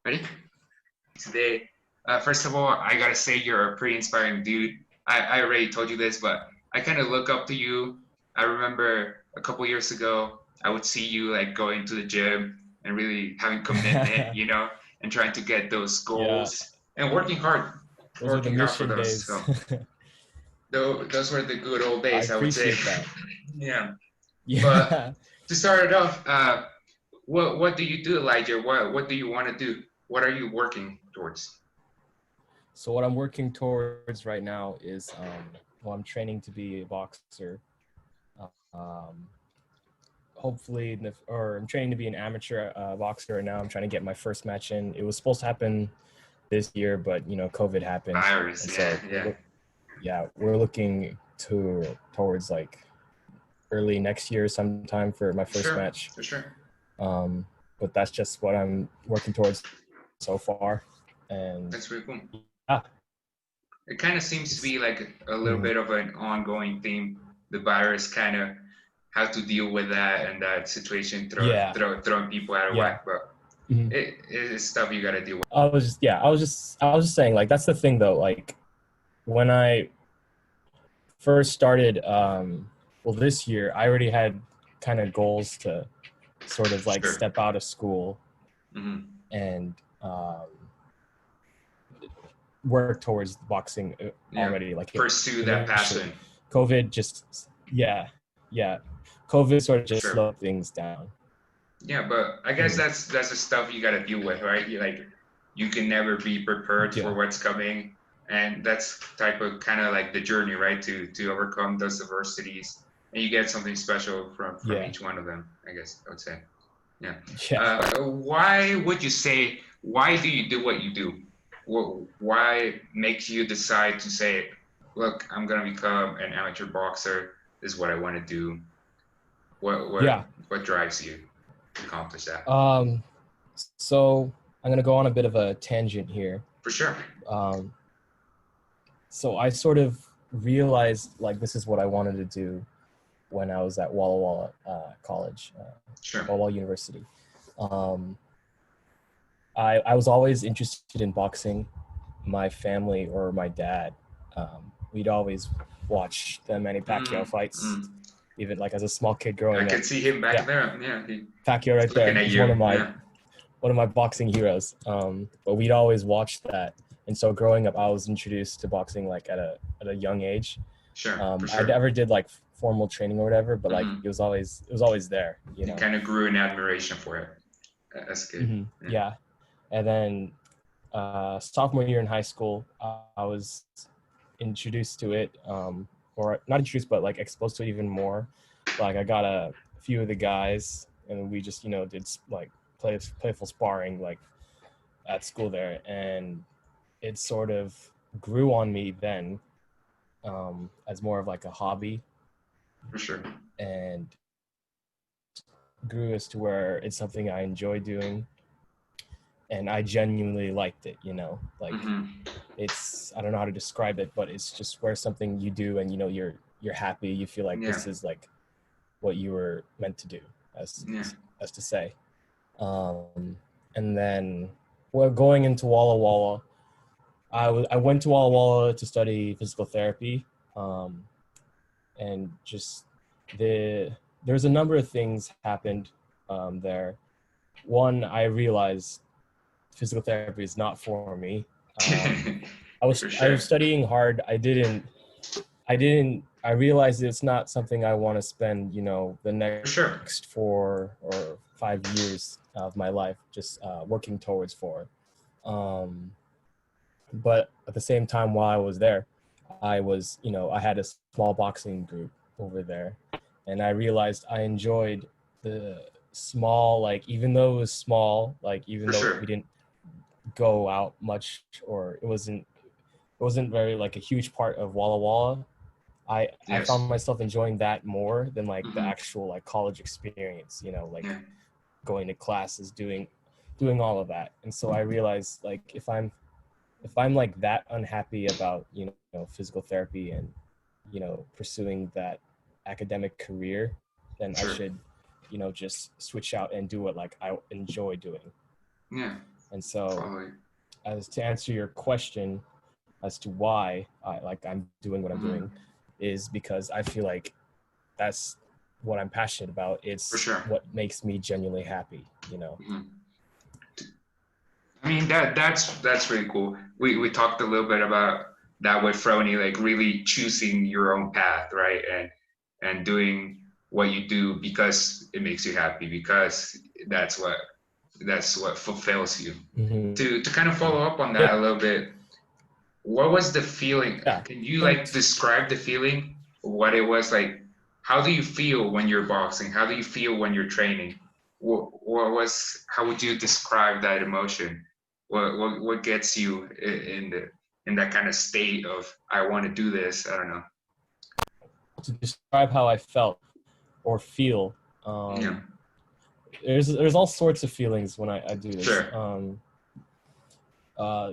Ready? Today, first of all, I gotta say you're a pretty inspiring dude. I already told you this, but I kind of look up to you. I remember a couple years ago, I would see you like going to the gym and really having commitment, and trying to get those Yeah, goals and those are the working hard for mission those. days. So those were the good old I days, I would say. appreciate that. Yeah. But Yeah. to start it off, what do you do, Elijah? What do you want to do? What are you working towards? So what I'm working towards right now is, well, I'm training to be a boxer. Um, Hopefully, or I'm training to be an amateur boxer right now. I'm trying to get my first match in. It was supposed to happen this year, but COVID happened, Virus, and yeah, so yeah. we're looking towards like early next year sometime for my first Sure, match. for sure. But that's just what I'm working towards so far, and That's pretty cool. yeah, It kind of seems to it's be like a little bit of an ongoing theme. The virus kind of how to deal with that and that situation, yeah, throwing people out of yeah. whack. But Mhm. it is stuff you got to deal with. I was just saying, like, that's the thing though. Like, when I first started, well, this year, I already had kind of goals to sort of like Sure. step out of school Hmm. and work towards boxing Yeah. already. Like, Pursue that eventually, passion. COVID just, yeah, COVID sort of just Sure. slowed things down. Yeah, but I guess that's the stuff you got to deal with, right? You can never be prepared for Yeah, what's coming, and that's type of kind of like the journey, right? To overcome those adversities, and you get something special from yeah, each one of them. I guess I would say, yeah. yeah. Why would you say? Why do you do what you do? Why makes you decide to say, "Look, I'm gonna become an amateur boxer. This is what I want to do." What what Yeah. what drives you to accomplish that? So I'm gonna go on a bit of a tangent here. For sure. Um, so I sort of realized like this is what I wanted to do when I was at Walla Walla College, Sure. Walla Walla University. Um, I was always interested in boxing. My family or my dad, we'd always watch the Manny Pacquiao fights, even like as a small kid growing I up. could see him back Yeah, there. Yeah, Pacquiao right he's there. looking at He's you. Yeah. one of my boxing heroes. But we'd always watch that, and so growing up, I was introduced to boxing like at a young age. Sure. For I sure. never did like formal training or whatever, but like it was always there. You kind of grew an admiration for it. That's good. Mm-hmm. Yeah. And then sophomore year in high school, I was introduced to it, or not introduced, but like exposed to it even more. Like I got a few of the guys, and we just did like playful sparring like at school there, and it sort of grew on me then, as more of like a hobby. For sure. And grew as to where it's something I enjoy doing, and I genuinely liked it. Like it's, I don't know how to describe it, but it's just where something you do and you're happy. You feel like this is like what you were meant to do, as to say. And then going into Walla Walla, I went to Walla Walla to study physical therapy, and just there's a number of things happened there. One, I realized physical therapy is not for me. I was studying hard. I realized it's not something I want to spend, the next 4 or 5 years of my life just working towards for. But at the same time, while I was there, I had a small boxing group over there, and I realized I enjoyed the small, like, even though it was small, like, even though we didn't go out much, or it wasn't very like a huge part of Walla Walla, I found myself enjoying that more than like the actual like college experience, like going to classes, doing all of that. And so I realized, like, if I'm like that unhappy about physical therapy and pursuing that academic career, then I should just switch out and do what like I enjoy doing. Yeah. And so, Totally. as to answer your question as to why I'm doing what I'm doing, is because I feel like that's what I'm passionate about. For It's sure. what makes me genuinely happy, you know. I mean, that's really cool. We talked a little bit about that with Frony, like really choosing your own path, right? And doing what you do because it makes you happy, because that's what fulfills you. To kind of follow up on that a little bit, what was the feeling? Yeah. Can you like describe the feeling? What it was like? How do you feel when you're boxing? How do you feel when you're training? What was? How would you describe that emotion? What gets you in that kind of state of I want to do this? I don't know. To describe how I felt or feel, Yeah. there's all sorts of feelings when I do this. Sure.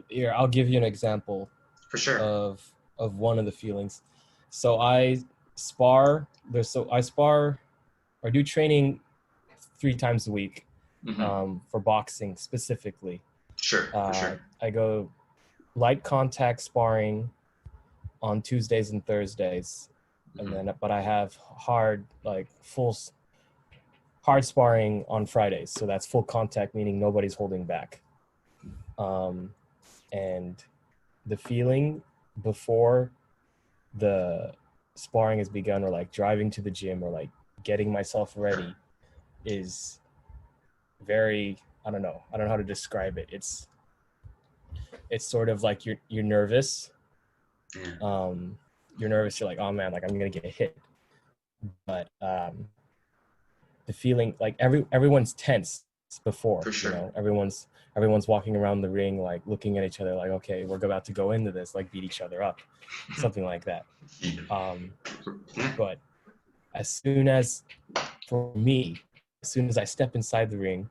Here, I'll give you an example For sure. of one of the feelings. So I spar. I spar or do training 3 times a week for boxing specifically. Sure. For sure. I go light contact sparring on Tuesdays and Thursdays, and then but I have hard sparring on Fridays. So that's full contact, meaning nobody's holding back. And the feeling before the sparring has begun, or like driving to the gym, or like getting myself ready, is very, I don't know how to describe it. It's sort of like you're nervous. You're nervous. You're like, oh man, like I'm gonna get hit. But the feeling, like everyone's tense before. For sure. You know, everyone's walking around the ring, like looking at each other, like, okay, we're about to go into this, like beat each other up, something like that. But for me, as soon as I step inside the ring,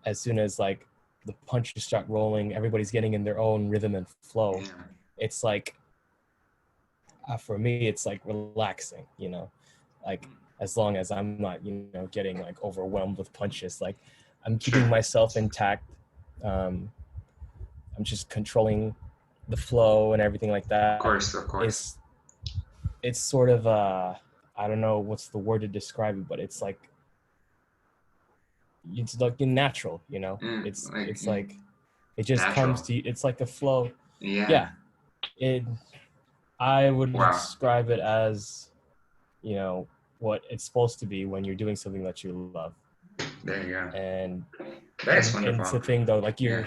as soon as like the punches start rolling, everybody's getting in their own rhythm and flow. It's like, for me, it's like relaxing, you know, like as long as I'm not, you know, getting like overwhelmed with punches, like I'm keeping myself intact. I'm just controlling the flow and everything like that. Of course. It's sort of I don't know what's the word to describe it, but it's like natural, you know. It's like it just natural. Comes to you. It's like a flow. Yeah. I would describe it as, you know, what it's supposed to be when you're doing something that you love. There you go. And that's wonderful. And it's the thing though, like you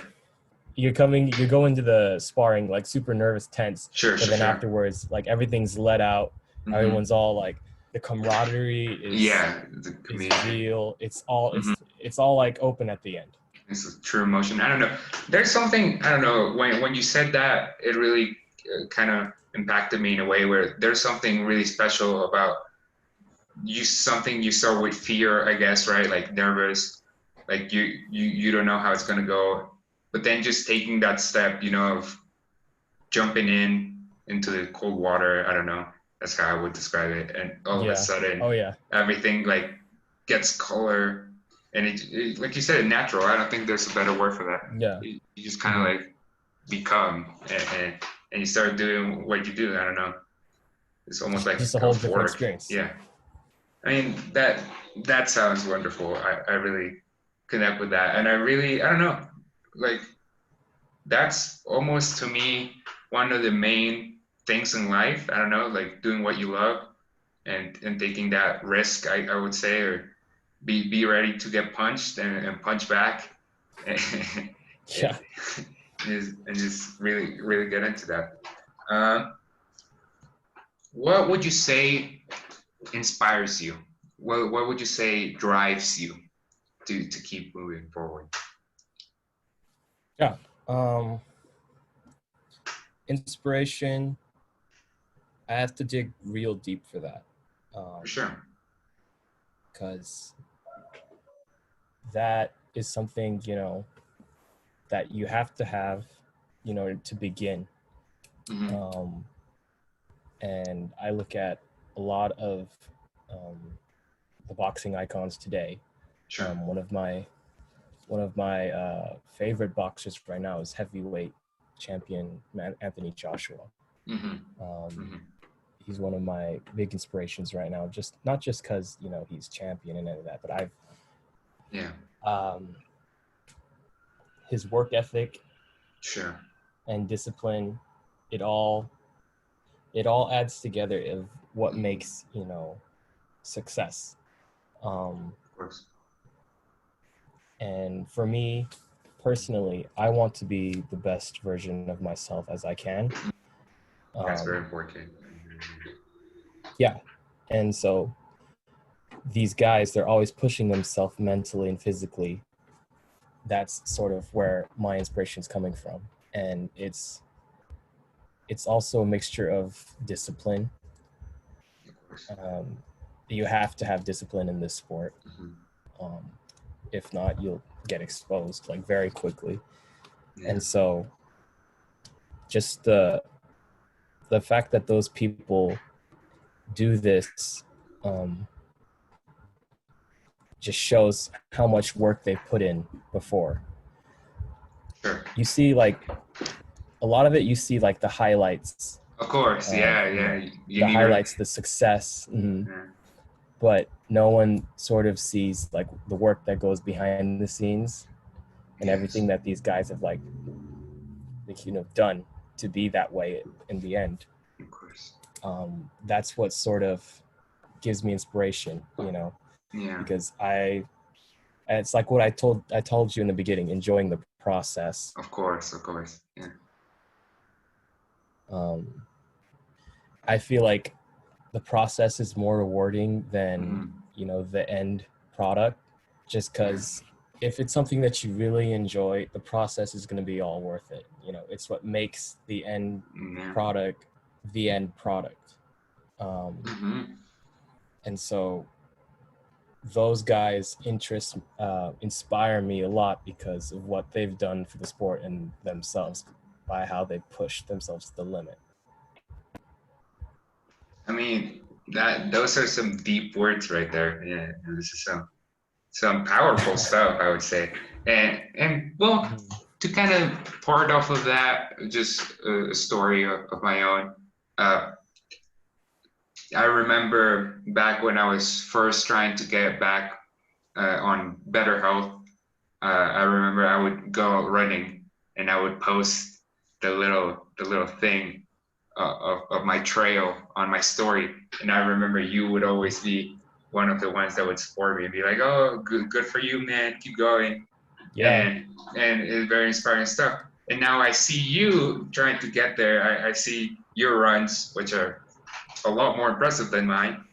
go into the sparring like super nervous, tense. But then afterwards, like everything's let out. Everyone's all like, the camaraderie is real. It's all it's all like open at the end. It's a true emotion. I don't know. There's something, I don't know, when you said that, it really kind of impacted me in a way where there's something really special about something you start with fear, I guess, right? Like nervous, like you don't know how it's going to go, but then just taking that step, you know, of jumping into the cold water. I don't know. That's how I would describe it. And all of a sudden, everything like gets color, and it like you said, natural. I don't think there's a better word for that. Yeah. You just kind of like become, and you start doing what you do. I don't know. It's almost like just a whole different experience. Yeah. I mean, that sounds wonderful. I really connect with that. And I don't know, like that's almost to me one of the main things in life. I don't know, like doing what you love and taking that risk, I would say, or be ready to get punched and punch back. Yeah. and just really, really get into that. What would you say inspires you? What would you say drives you to keep moving forward? Yeah. Inspiration, I have to dig real deep for that. For sure. Because that is something, you know, that you have to have, you know, to begin. And I look at a lot of the boxing icons today. Sure. One of my one of my favorite boxers right now is heavyweight champion Anthony Joshua. He's one of my big inspirations right now. Just not just because he's champion and any of that, but his work ethic, and discipline, it all adds together of what makes success. Of course. And for me personally, I want to be the best version of myself as I can. That's very important. Yeah. And so these guys, they're always pushing themselves mentally and physically. That's sort of where my inspiration is coming from. And it's also a mixture of discipline. You have to have discipline in this sport. If not, you'll get exposed like very quickly. And so just the fact that those people do this just shows how much work they put in before. You see like a lot of it, you see like the highlights. Of course, the highlights, the success. But no one sort of sees like the work that goes behind the scenes and everything that these guys have like done to be that way in the end. Of course. That's what sort of gives me inspiration, because it's like what I told you in the beginning, enjoying the process. Of course. Yeah. I feel like the process is more rewarding than the end product, just because if it's something that you really enjoy, the process is going to be all worth it. It's what makes the end product the end product. And so those guys' interests inspire me a lot because of what they've done for the sport and themselves by how they push themselves to the limit. I mean, those are some deep words right there. Yeah, this is some powerful stuff, I would say. And well, to kind of part off of that, just a story of my own. I remember back when I was first trying to get back on better health. I remember I would go running and I would post the little thing of my trail on my story, and I remember you would always be one of the ones that would support me and be like, "Oh, good for you, man, keep going." And it's very inspiring stuff. And now I see you trying to get there. I see your runs, which are a lot more impressive than mine.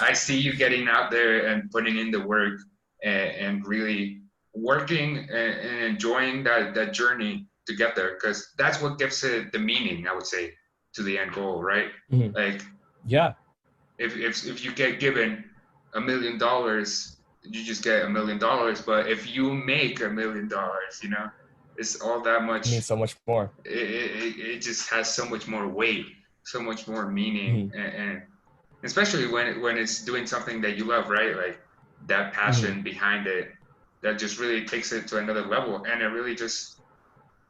I see you getting out there and putting in the work and really working and enjoying that journey to get there, because that's what gives it the meaning, I would say, to the end goal, right? Like, if you get given $1 million, you just get $1 million. But if you make $1 million, it's all that much. It means so much more. It just has so much more weight, so much more meaning, and especially when it's doing something that you love, right? Like that passion behind it, that just really takes it to another level, and it really just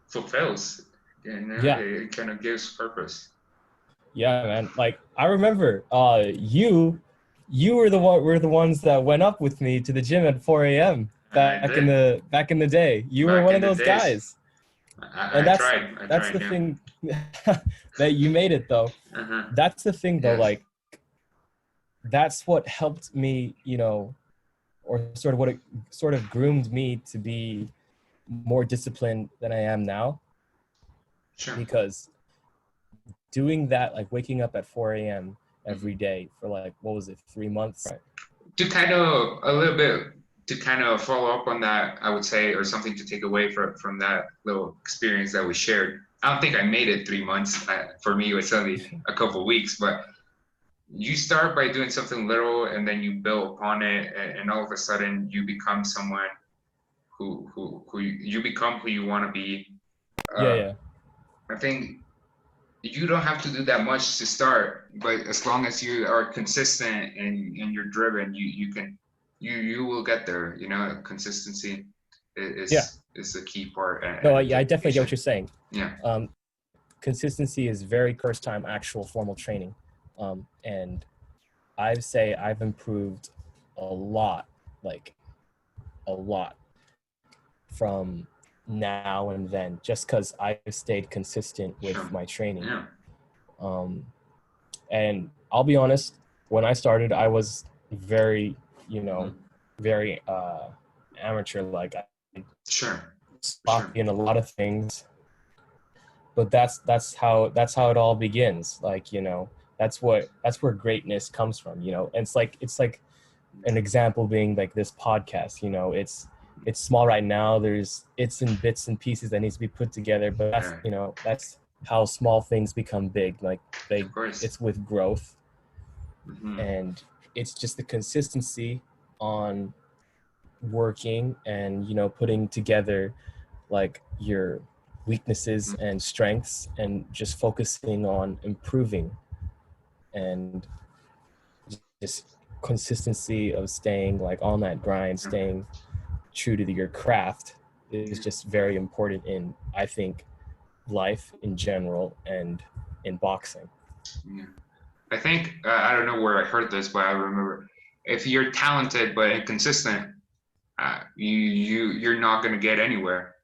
fulfills. It kind of gives purpose. Yeah, man. Like I remember, you were the ones that went up with me to the gym at 4 a.m. back in the day. You were one of those guys. That's the thing that you made it though. That's the thing though. Like that's what helped me, or sort of what it sort of groomed me to be more disciplined than I am now. Sure. Because doing that, like waking up at 4 a.m. every day for like, what was it, 3 months? Right. To kind of a little bit, to kind of follow up on that, I would say, or something to take away from that little experience that we shared. I don't think I made it 3 months. For me, it was only a couple of weeks, but you start by doing something little and then you build upon it, and all of a sudden you become someone who you become who you want to be. I think you don't have to do that much to start, but as long as you are consistent and you're driven, you you will get there. You know, consistency Yeah. is the key part. No, I definitely get what you're saying. Yeah. Consistency is very first time actual formal training. And I'd say I've improved a lot, like a lot from now and then, just because I stayed consistent with Sure. my training. Yeah. And I'll be honest, when I started, I was very, very amateur. Like I sloppy in a lot of things, but that's how it all begins. Like, that's where greatness comes from. And it's like an example being like this podcast. It's small right now. It's in bits and pieces that needs to be put together, but that's how small things become big. Like it's with growth. And it's just the consistency on working and putting together like your weaknesses and strengths and just focusing on improving, and just consistency of staying like on that grind, staying true to your craft is just very important in, I think, life in general and in boxing. Yeah. I think I don't know where I heard this, but I remember if you're talented but inconsistent, you're not going to get anywhere.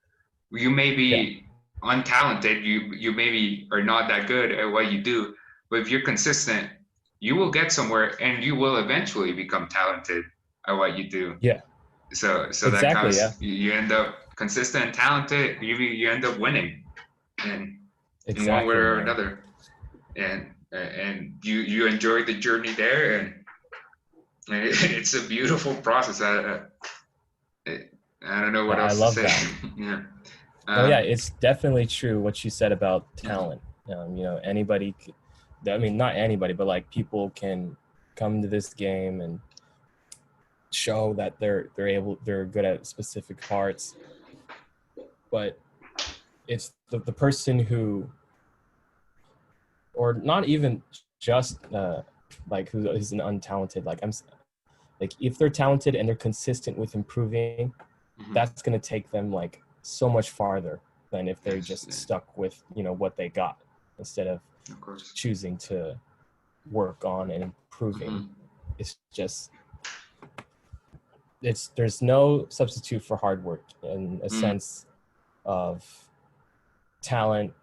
You may be untalented, you maybe are not that good at what you do, but if you're consistent, you will get somewhere, and you will eventually become talented at what you do. Yeah. So exactly, that comes. You end up consistent and talented. You end up winning, and in one way or another, and you enjoy the journey there, and it's a beautiful process. I don't know what else to say. Yeah. It's definitely true what you said about talent. Anybody, I mean, not anybody, but like people can come to this game and show that they're good at specific parts, but it's the person who, or not even just like who is an untalented, like if they're talented and they're consistent with improving, that's going to take them like so much farther than if they're just stuck with what they got, instead of choosing to work on and improving. It's just there's no substitute for hard work in a sense of talent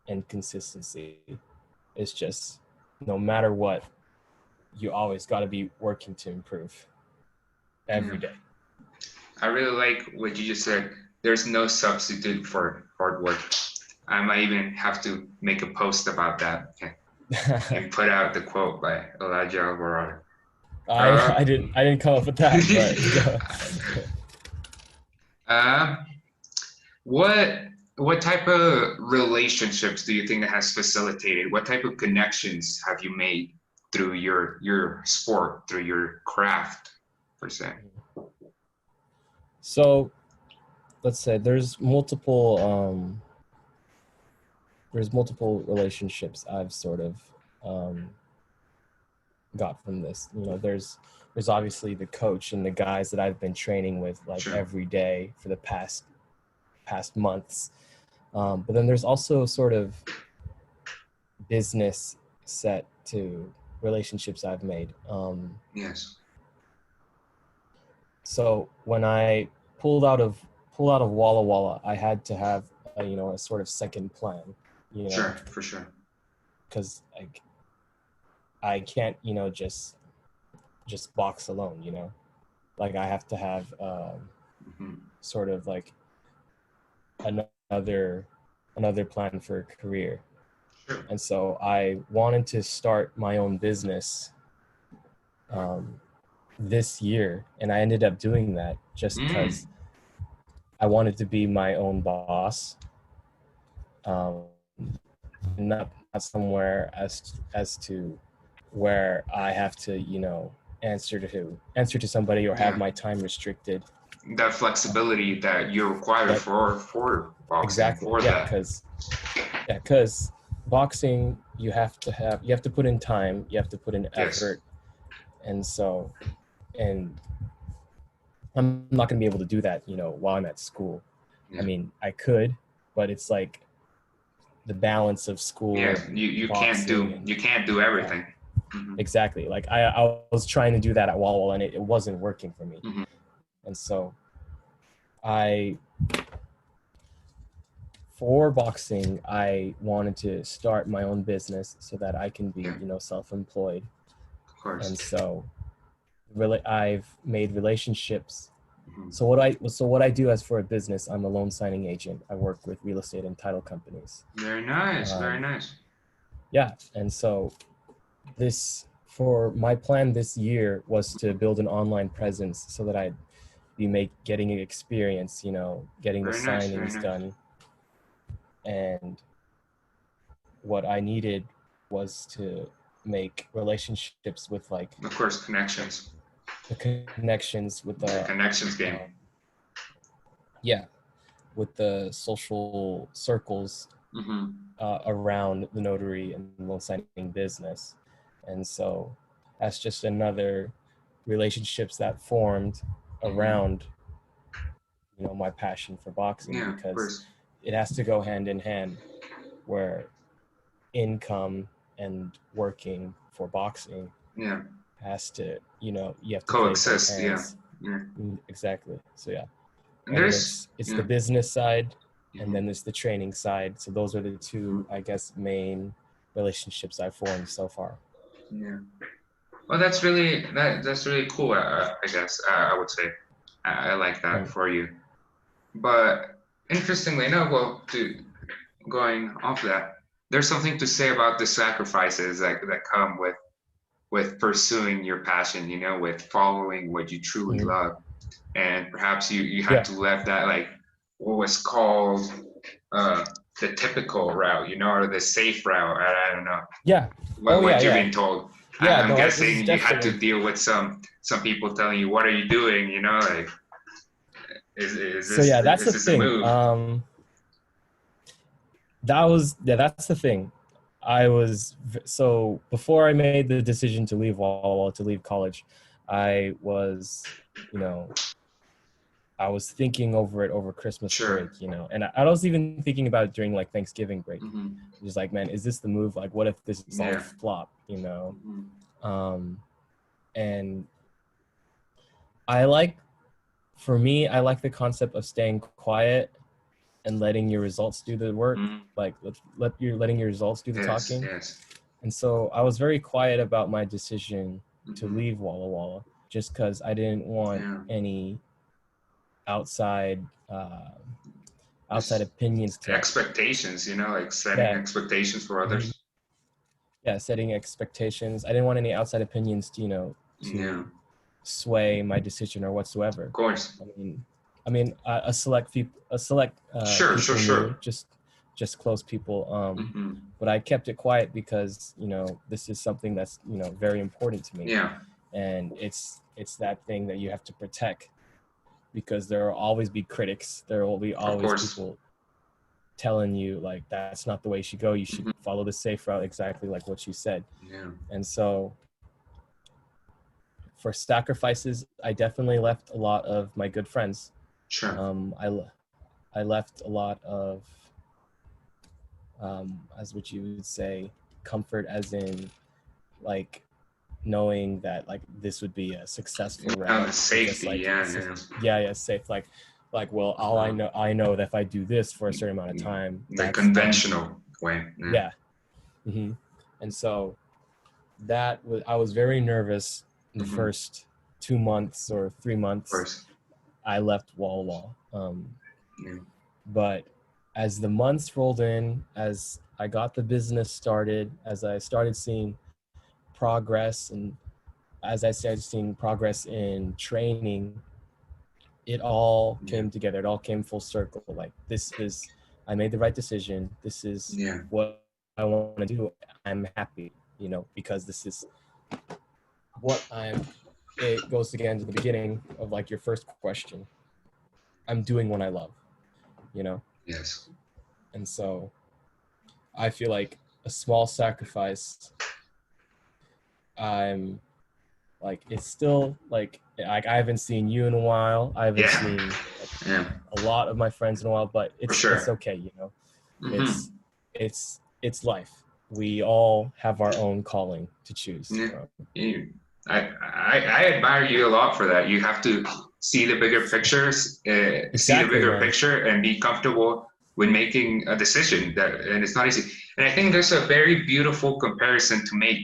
and consistency. It's just, no matter what, you always got to be working to improve every day. I really like what you just said. There's no substitute for hard work. I might even have to make a post about that and put out the quote by Elaijah Alvarado. I didn't come up with that, but what type of relationships do you think that has facilitated? What type of connections have you made through your sport, through your craft, per se? So let's say there's multiple relationships I've sort of got from this. There's obviously the coach and the guys that I've been training with like every day for the past months. But then there's also sort of business set to relationships I've made. Yes. So when I pulled out of Walla Walla, I had to have a sort of second plan. Sure, for sure. Because I can't just box alone. Like I have to have sort of like another plan for a career. Sure. And so I wanted to start my own business this year, and I ended up doing that just because I wanted to be my own boss, not somewhere as to where I have to answer to somebody or have my time restricted. That flexibility that you require for boxing. Exactly. For because boxing, you have to put in time, you have to put in effort, and I'm not going to be able to do that, you know, while I'm at school. Yeah. I mean, I could, but it's like the balance of school Yeah, and you can't boxing and do yeah, everything. Hmm. exactly. Like I was trying to do that at Walla Walla and it wasn't working for me. Hmm. And so I, for boxing, I wanted to start my own business so that I can be, Yeah, you know, self-employed. of course. And so really I've made relationships. Hmm. So what I do as for a business, I'm a loan signing agent. I work with real estate and title companies. Very nice, very Um, nice. yeah, and so this for my plan this year was to build an online presence so that I'd be getting experience, you know, getting the Very nice, very signings nice. done. And what I needed was to make relationships with like Of course, connections. the connections with The the connections game. um, yeah, with the social circles Hmm. around the notary and loan signing business. And so that's just another relationships that formed Hmm. around, you know, my passion for boxing, Yeah, of because course. it has to go hand in hand where income and working for boxing Yeah, has to, you know, you have to play both coexist. Yeah, hands. yeah. Exactly. So yeah. And And there's it's the yeah. business side and Hmm. then there's the training side. So those are the Hmm. two, I guess, main relationships I've formed so far. Yeah. Well, that's really cool. I guess I would say I like that Right. for you. But interestingly enough, well, going off that, there's something to say about the sacrifices that come with pursuing your passion. You know, with following what you truly Mhm. love, and perhaps you had Yeah. to left that like what was called uh, the typical route, you know, or the safe route. I don't know Yeah. Oh yeah. what you've Yeah. been told. Yeah. I'm No, this is guessing you had to definitely. deal with some people telling you, "What are you doing?" You know, like So yeah, that's is the this a thing. move? That's the thing. So before I made the decision to leave Walla Walla, to leave college, I was, you know, I was thinking over it over Christmas Sure. break, you know, and I was even thinking about it during like Thanksgiving break. Hmm. Just like, man, is this the move? Like, what if this is all a Yeah. flop, you know? Hmm. Um, and I like, for me, I like the concept of staying quiet and letting your results do the work. Hmm. Like, letting your results do the Yes. talking. Yes. And so I was very quiet about my decision to Hmm. leave Walla Walla, just because I didn't want Yeah. any outside uh, outside Just opinions to expectations, you know, like setting yeah. expectations for Mhm. others. Yeah, setting expectations. I didn't want any outside opinions to, you know, Yeah. to sway my decision or Of whatsoever. course. A select Sure. Sure. people knew, Sure. just close people. Hmm. But I kept it quiet because, you know, this is something that's, you know, very important to me, Yeah. and it's that thing that you have to protect, because there will always be critics. There will be Of always course. people telling you like that's not the way you should go. You should Hmm. follow the safe route, exactly like what you said. Yeah. And so for sacrifices, I definitely left a lot of my good friends. Sure. I left a lot of as what you would say, comfort, as in like knowing that like this would be a successful Yeah. route, and just Safety. like Yeah. Yeah. yeah, safe, like well, all Uh, I know that if I do this for a certain amount of mm, time, the that's I would be conventional way. Yeah. yeah. Hmm. And so I was very nervous in the Hmm. first 2 months or 3 months Of course. I left Wall Wall. Yeah. But as the months rolled in, as I got the business started, as I started seeing progress, and as I started seeing progress in training, it all Yeah. came together. It all came full circle. Like, I made the right decision. This is Yeah. what I want to do. I'm happy, you know, because this is what it goes again to the beginning of like your first question. I'm doing what I love, you know? Yes. And so I feel like a small sacrifice, I'm like it's still like I haven't seen you in a while. I haven't Yeah. seen like, Yeah, a lot of my friends in a while, but for it's sure. okay, you know. Mm-hmm. It's it's life. We all have our own calling to choose Yeah. from. You, I admire you a lot for that. You have to see the bigger pictures, see the Exactly, bigger man. picture, and be comfortable with making a decision. That and it's not easy. And I think there's a very beautiful comparison to make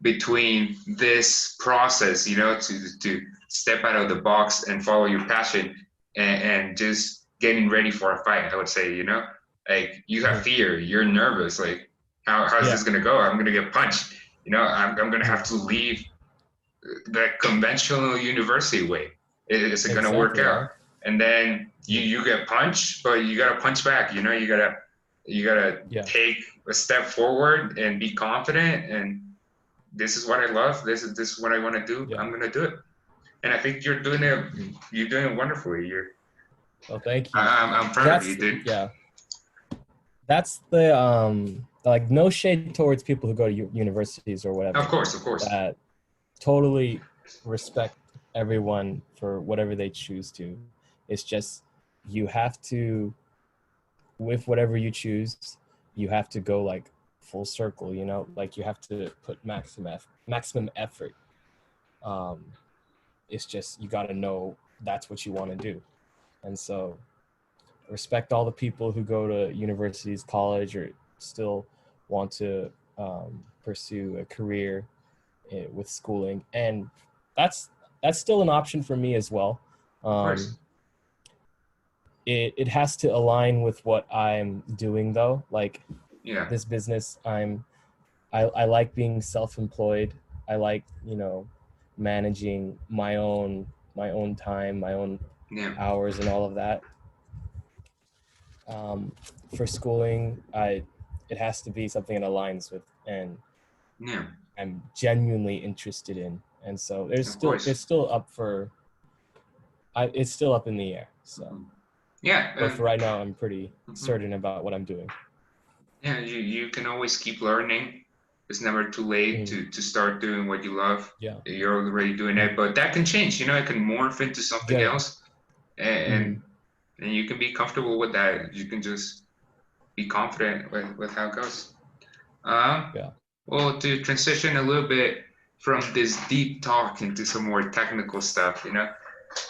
between this process, you know, to step out of the box and follow your passion, and just getting ready for a fight. I would say, you know, like you have Mhm. fear, you're nervous, like how's Yeah. this gonna go? I'm gonna get punched. You know, I'm gonna Mhm. have to leave the conventional university way. Is it gonna work Exactly, out? man. And then Mhm. you get punched, but you gotta punch back. You know, you gotta Yeah. take a step forward and be confident. And this is what I love. This is what I want to do. Yeah. I'm gonna do it. And I think you're doing it. Mhm. You're doing it wonderfully. Well, thank you. I'm proud of you, That's dude. yeah. That's the like no shade towards people who go to universities or Of whatever. course, of course. That totally respect everyone for whatever they choose to. It's just you have to, with whatever you choose, you have to go like full circle, you know, like you have to put maximum effort. Um, it's just you got to know that's what you want to do, and so respect all the people who go to universities, college, or still want to pursue a career with schooling, and that's that's still an option for me as well. Of Um, course. it has to align with what I'm doing though. Like Yeah. this business, I like being self-employed. I like, you know, managing my own time, my own Yeah. hours, and all of that. Um, for schooling, it has to be something that aligns with and Yeah. I'm genuinely interested in. And so there's Of still it's course. still up for it's still up in the air. So, Mhm. Yeah. but for right now, I'm pretty Mhm. certain about what I'm doing. Yeah, you can always keep learning. It's never too late Mm, to start doing what you love. yeah. You're already doing Mm, it, but that can change. You know, it can morph into something yeah. else, Mm, and you can be comfortable with that. You can just be confident with how it goes. Um, yeah. well, to transition a little bit from this deep talk into some more technical stuff, you know,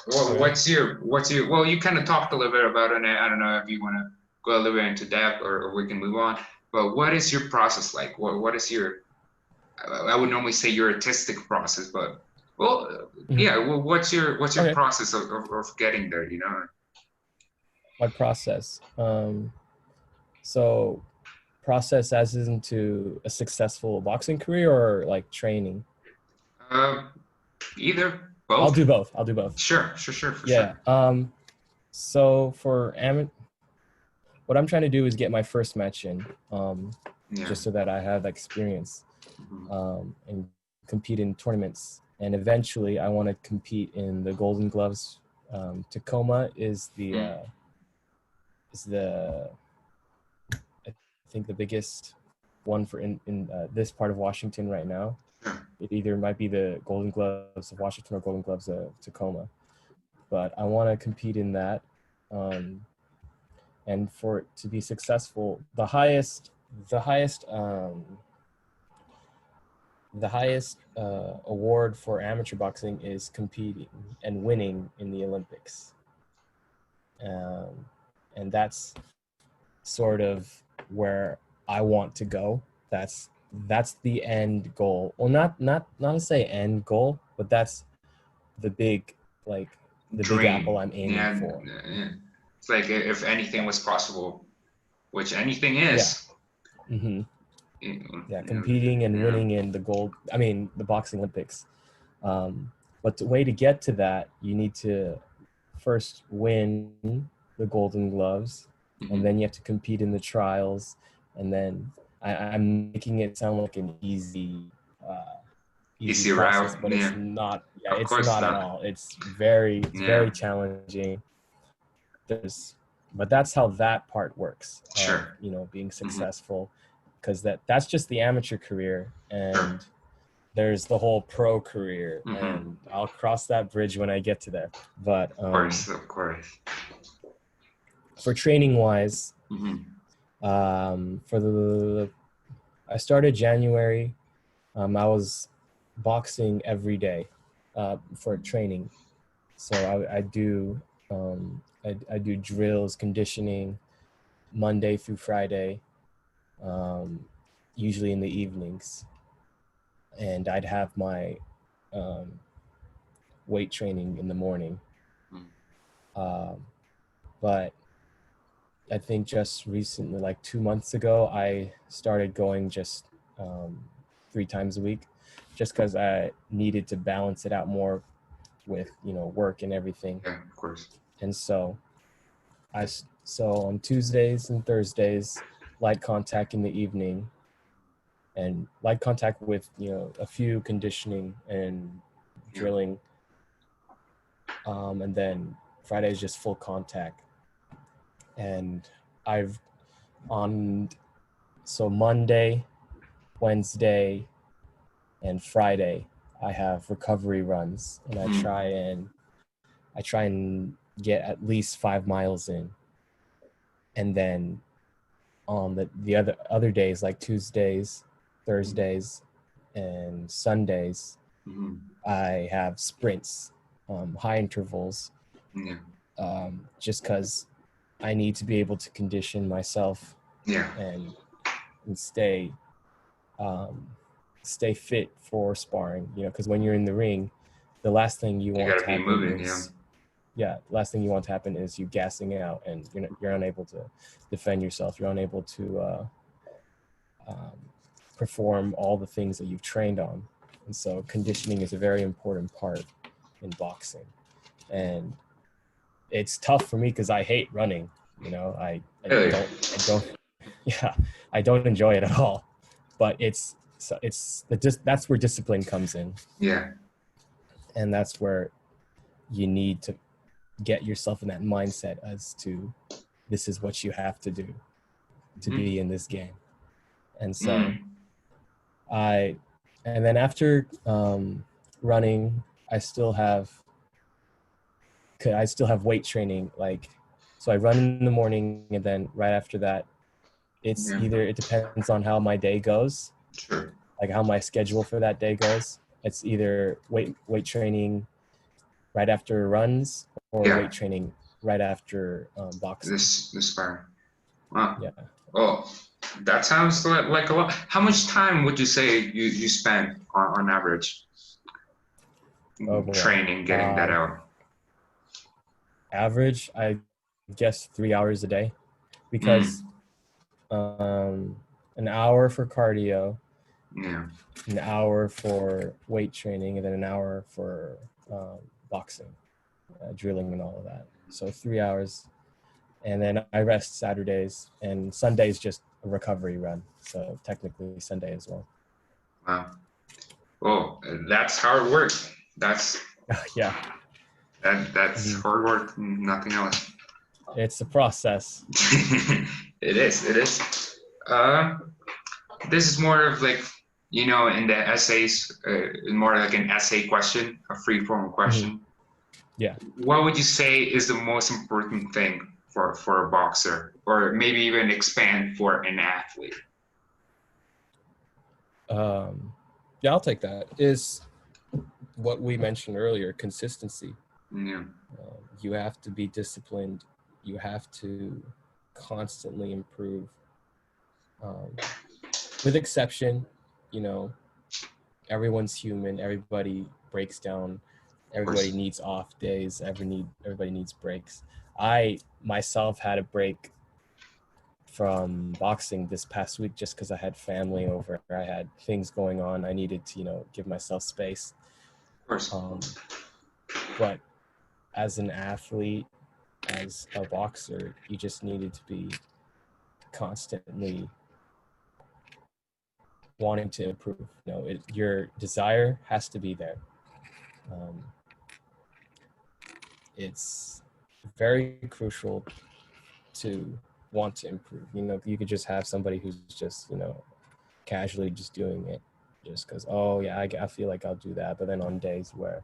well, Okay. what's your well, you kind of talked a little bit about it. I don't know if you want to go a little bit into depth, or we can move on. But what is your process like? What is your I would normally say your artistic process, but well, Mhm. yeah. Well, what's your Okay. process of getting there? You know. My process. So process as into a successful boxing career or like training? Uh, either I'll both. do both. I'll do both. Sure, sure, sure, for Yeah. sure. So for what I'm trying to do is get my first match in, Yeah. just so that I have experience, Mhm. and compete in tournaments. And eventually, I want to compete in the Golden Gloves. Tacoma Mm. is the I think the biggest one for in this part of Washington right now. Sure. It either might be the Golden Gloves of Washington or Golden Gloves of Tacoma. But I want to compete in that. Um, and for it to be successful, the highest the highest award for amateur boxing is competing and winning in the Olympics, um, and that's sort of where I want to go. That's the end goal. Well, not to say end goal, but that's the big like the big apple Dream. I'm aiming Yeah, for. yeah. It's like if anything Yeah, was possible, which anything yeah. is. Hmm. You Yeah, know, competing and yeah. winning in the gold. I mean, the boxing Olympics. But the way to get to that, you need to first win the Golden Gloves, and Mhm. then you have to compete in the trials, and then I'm making it sound like an easy Easy process, route. but it's Yeah. not. Yeah, Of it's course not at not. all. It's Yeah. very challenging. There's, but that's how that part works of, Sure. you know, being Hmm. successful, because that's just the amateur career, Sure. and there's the whole pro career, and I'll cross that bridge when I get to there. But Of course. for training wise, I started January. I was boxing every day for training. So I do I do drills, conditioning, Monday through Friday, usually in the evenings, and I'd have my weight training in the morning. But I think just recently, like 2 months ago, I started going just 3 times a week, just because I needed to balance it out more with, you know, work and everything. Yeah, of course. And so on Tuesdays and Thursdays, light contact in the evening, and light contact with, you know, a few conditioning and drilling. And then Friday is just full contact. And so Monday, Wednesday, and Friday, I have recovery runs, and I try and get at least 5 miles in. And then on the other days, like Tuesdays, Thursdays, and Sundays, I have sprints, high intervals, just because I need to be able to condition myself and stay fit for sparring, you know, because when you're in the ring, the last thing you want to happen is you gassing out, and you're unable to defend yourself. You're unable to perform all the things that you've trained on. And so conditioning is a very important part in boxing. And it's tough for me because I hate running. You know, I don't enjoy it at all. But that's where discipline comes in. Yeah. And that's where you need to get yourself in that mindset as to this is what you have to do to be in this game. And so and then after running, I still have weight training. Like, so I run in the morning, and then right after that, it depends on how my day goes. Sure. Like how my schedule for that day goes. It's either weight training right after runs, or weight training right after boxing. This sparring. Wow. Yeah. Oh, that sounds like a lot. How much time would you say you spend on average training, getting that out? Average, I guess 3 hours a day, because an hour for cardio, an hour for weight training, and then an hour for boxing, drilling, and all of that. So 3 hours. And then I rest Saturdays, and Sunday's just a recovery run. So technically Sunday as well. Wow. Oh, that's hard work. That's that's hard work, nothing else. It's a process. It is. This is more of like, you know, in the essays, more like an essay question, a free-form question. Yeah. What would you say is the most important thing for a boxer, or maybe even expand for an athlete? I'll take that. Is what we mentioned earlier, consistency. Yeah. You have to be disciplined. You have to constantly improve. With exception, you know, everyone's human. Everybody breaks down. Everybody needs off days. Everybody needs breaks. I myself had a break from boxing this past week just because I had family over. I had things going on. I needed to, you know, give myself space. Of course. But as an athlete, as a boxer, you just needed to be constantly wanting to improve. You know, your desire has to be there. It's very crucial to want to improve. You know, you could just have somebody who's just, you know, casually just doing it, just because, oh yeah, I feel like I'll do that. But then on days where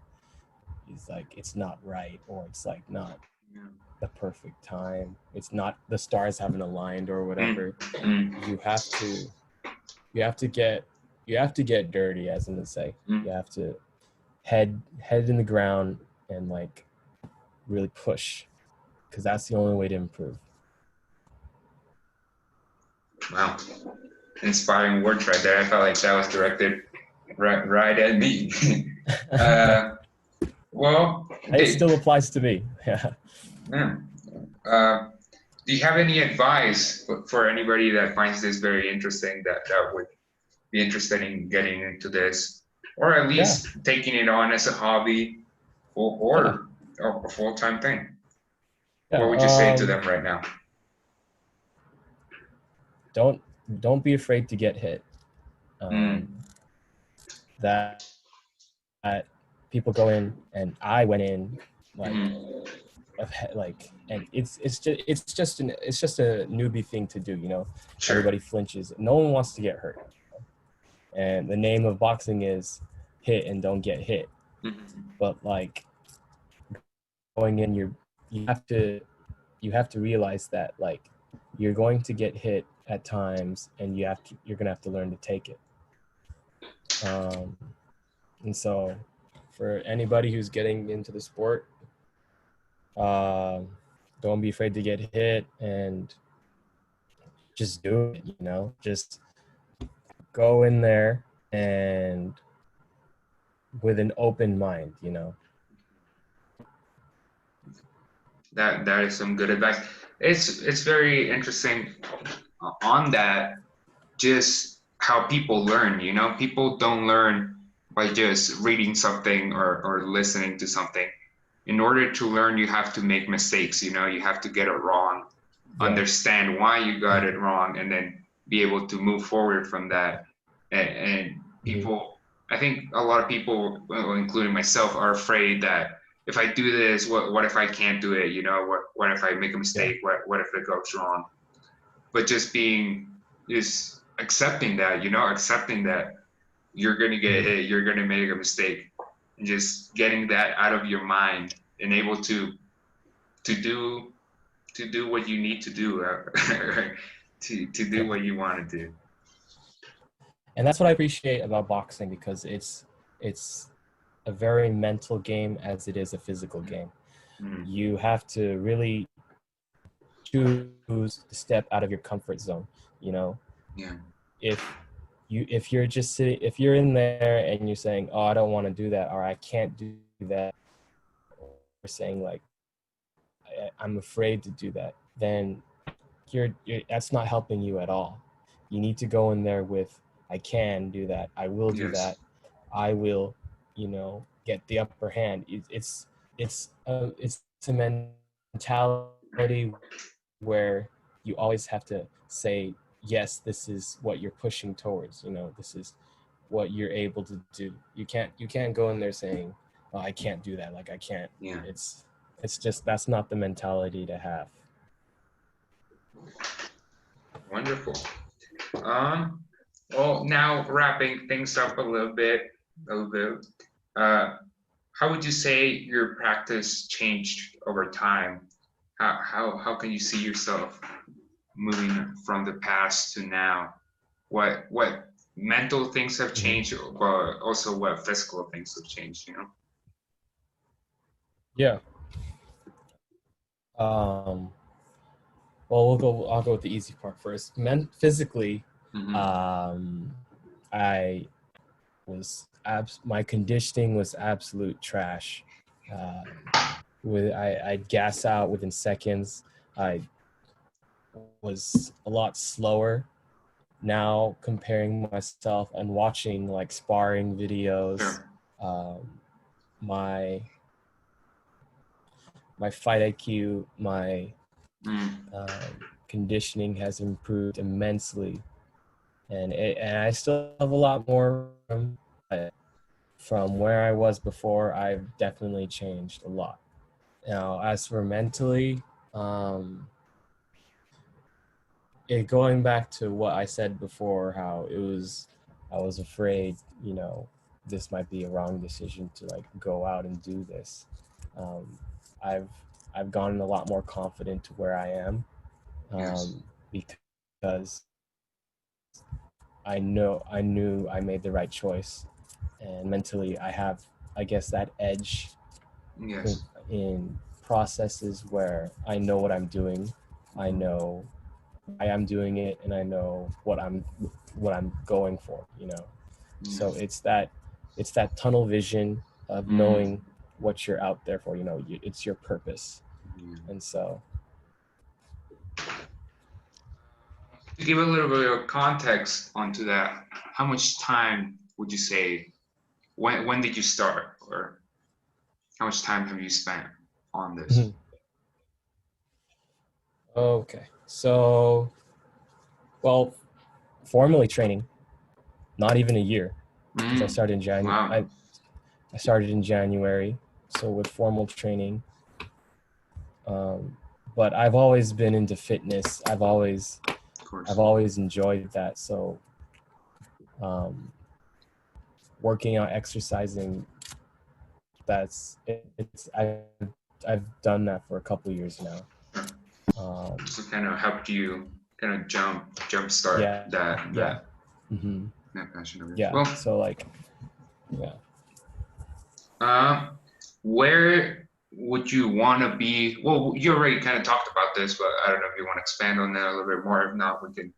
it's like it's not right, or it's like not Yeah. the perfect time, it's not, the stars haven't aligned or whatever, you have to you have to get dirty, as in to say, you have to head in the ground and like really push, because that's the only way to improve. Wow. Inspiring words right there. I felt like that was directed right at me. uh, well, It still applies to me. Yeah. yeah. Uh, do you have any advice for anybody that finds this very interesting, that would be interested in getting into this, or at Yeah. least taking it on as a hobby or a full-time thing? Yeah. What would you say to them right now? Don't be afraid to get hit. That people go in, and I went in like and it's just a newbie thing to do, you know. Sure. Everybody flinches. No one wants to get hurt, and the name of boxing is hit and don't get hit. But like going in, you have to realize that like you're going to get hit at times, and you're gonna have to learn to take it. And so for anybody who's getting into the sport, don't be afraid to get hit, and just do it, you know. Just go in there and with an open mind, you know. That is some good advice. It's very interesting on that, just how people learn, you know. People don't learn by just reading something or listening to something. In order to learn, you have to make mistakes, you know. You have to get it wrong, understand why you got it wrong, and then be able to move forward from that. And people, I think a lot of people, well, including myself, are afraid that if I do this, what if I can't do it? You know, what if I make a mistake? What if it goes wrong? But just accepting that, you know, accepting that you're gonna get hit, you're gonna make a mistake, and just getting that out of your mind and able to do what you need to do, to do what you want to do. And that's what I appreciate about boxing, because it's a very mental game as it is a physical game. You have to really choose to step out of your comfort zone, you know. If you're just sitting, if you're in there and you're saying, oh, I don't want to do that, or I can't do that, or saying like I'm afraid to do that, then you're that's not helping you at all. You need to go in there with, I can do that, I will do that, I will, you know, get the upper hand. It's a mentality where you always have to say, yes, this is what you're pushing towards, you know, this is what you're able to do. You can't go in there saying, oh, I can't do that, like I can't. It's just, that's not the mentality to have. Wonderful. Well, now wrapping things up a little bit. How would you say your practice changed over time? How can you see yourself moving from the past to now? What mental things have changed, but also what physical things have changed, you know? Yeah. Well, I'll go with the easy part first. Physically, I was my conditioning was absolute trash. I'd gas out within seconds. I was a lot slower. Now, comparing myself and watching like sparring videos, my fight IQ, my conditioning has improved immensely, and I still have a lot more from where I was before. I've definitely changed a lot. Now, as for mentally, going back to what I said before, how it was I was afraid, you know, this might be a wrong decision to like go out and do this. Um, I've I've gotten a lot more confident to where I am, Yes. because I knew I made the right choice, and mentally I have, I guess, that edge in, Yes. in processes where I know what I'm doing, I know why I'm doing it, and I know what I'm going for. You know, so Yes. it's that tunnel vision of Mm. knowing what you're out there for. You know, it's your purpose, Yeah. and so To give a little bit of context onto that, how much time would you say, when did you start, or how much time have you spent on this? okay. So, well, formally training, not even a year, because Mm. Wow. I started in January. So with formal training, um, but I've always been into fitness. Of course. I've always enjoyed that. So um, working out, exercising, I've done that for a couple years now. Sure. Um, So kind of helped you kind of jump start yeah, that yeah, that hmm that passion of yours. yeah. Well, So like, yeah, um, where would you want to be? Well, you already kind of talked about this, but I don't know if you want to expand on that a little bit more. If not, we can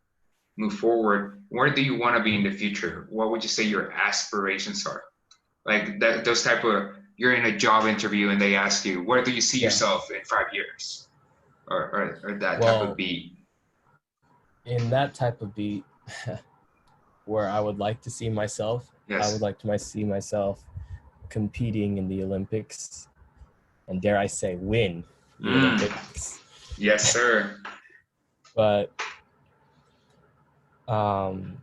move forward. Where do you want to be in the future? What would you say your aspirations are? Like that, those type of, you're in a job interview and they ask you, where do you see yeah. yourself in 5 years? Or that type of Well, beat. in that type of beat, where I would like to see myself, I would Yes. like to see myself competing in the Olympics, and dare I say, win the Mm. Olympics. Yes, sir. But um,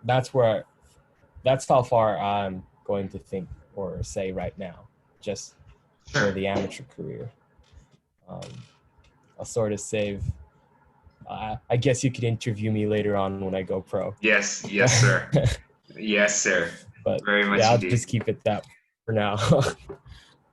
that's where that's how far I'm going to think or say right now, just for Sure. the amateur career. Um, I'll sort of save. I guess you could interview me later on when I go pro. Yes, yes, sir. Yes, sir. But Very yeah, much I'll indeed. just keep it that for now.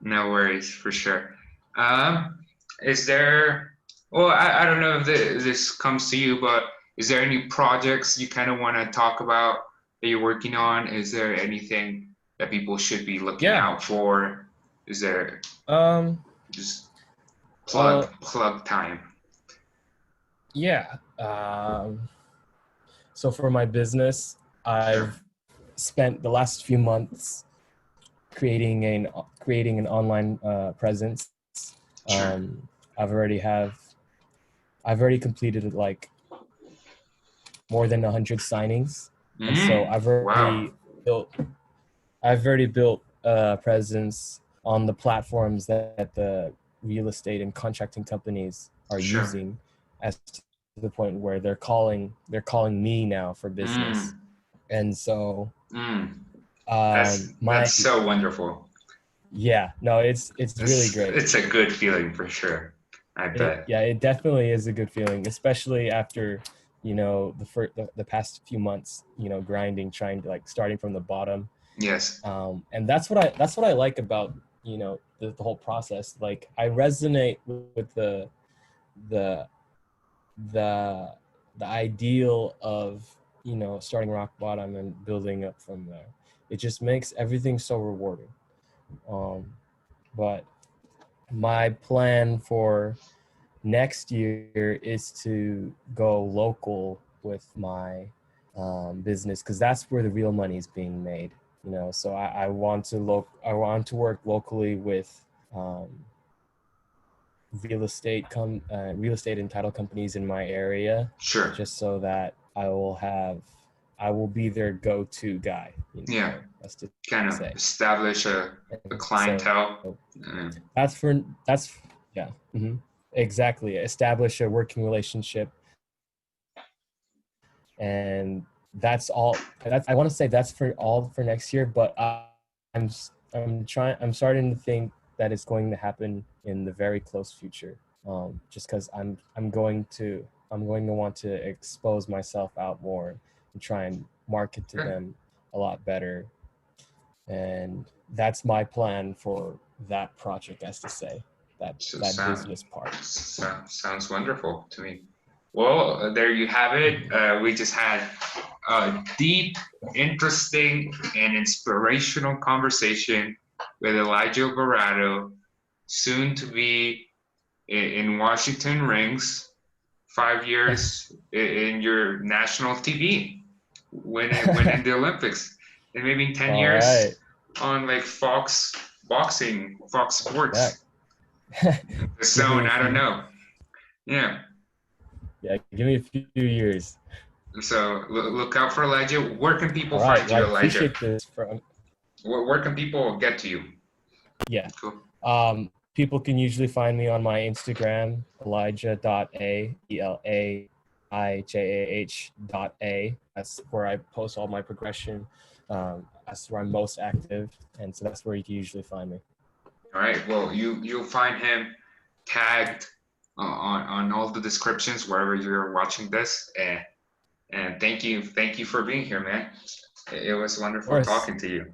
No worries, for sure. Um, is there, well, I don't know if this comes to you, but is there any projects you kind of want to talk about that you're working on? Is there anything that people should be looking Yeah. out for? Is there Um. just Well. plug time? Yeah. So for my business, Sure, I've spent the last few months creating an online presence. sure. Um, I've already have I've already completed like more than 100 signings, and so Wow. I've already built a presence on the platforms that the real estate and contracting companies are Sure. using, as to the point where they're calling me now for business. Mm, And so mm. my That's so wonderful. yeah, no, it's really great. It's a good feeling for sure. I bet. It definitely is a good feeling, especially after, you know, the past few months, you know, grinding, trying to like starting from the bottom. Yes. And that's what I like about, you know, the whole process. Like I resonate with the the the ideal of, you know, starting rock bottom and building up from there. It just makes everything so rewarding. um but my plan for next year is to go local with my business, because that's where the real money is being made. You know, so I want to work locally with um, real estate and title companies in my area, Sure. just so that I will be their go-to guy. You Yeah. know, that's to Kind of say. establish a And so clientele. Uh, that's yeah, exactly. Establish a working relationship, and that's all. I want to say that's for all for next year, but I'm I'm starting to think that it's going to happen in the very close future. Just because I'm going to want to expose myself out more and try and market to Good. them a lot better. And that's my plan for that project, as to say, So that business part. sounds wonderful to me. Well, there you have it. We just had a deep, interesting, and inspirational conversation with Elaijah Alvarado, soon to be in Washington Rings, 5 years in your national TV, winning the Olympics, and maybe in 10 All years right. on like Fox Boxing, Fox Yeah. Sports, the Give me Zone. a I don't few. know. Yeah. Yeah, give me a few years. So look out for Elijah. Where can people All right. find Well, I you, Elijah? appreciate this. From Where can people get to you? yeah. Cool. People can usually find me on my Instagram, Elijah.A. That's where I post all my progression. That's where I'm most active, and so that's where you can usually find me. All right. Well, you'll find him tagged on all the descriptions wherever you're watching this. And thank you for being here, man. It was Of wonderful course. talking to you.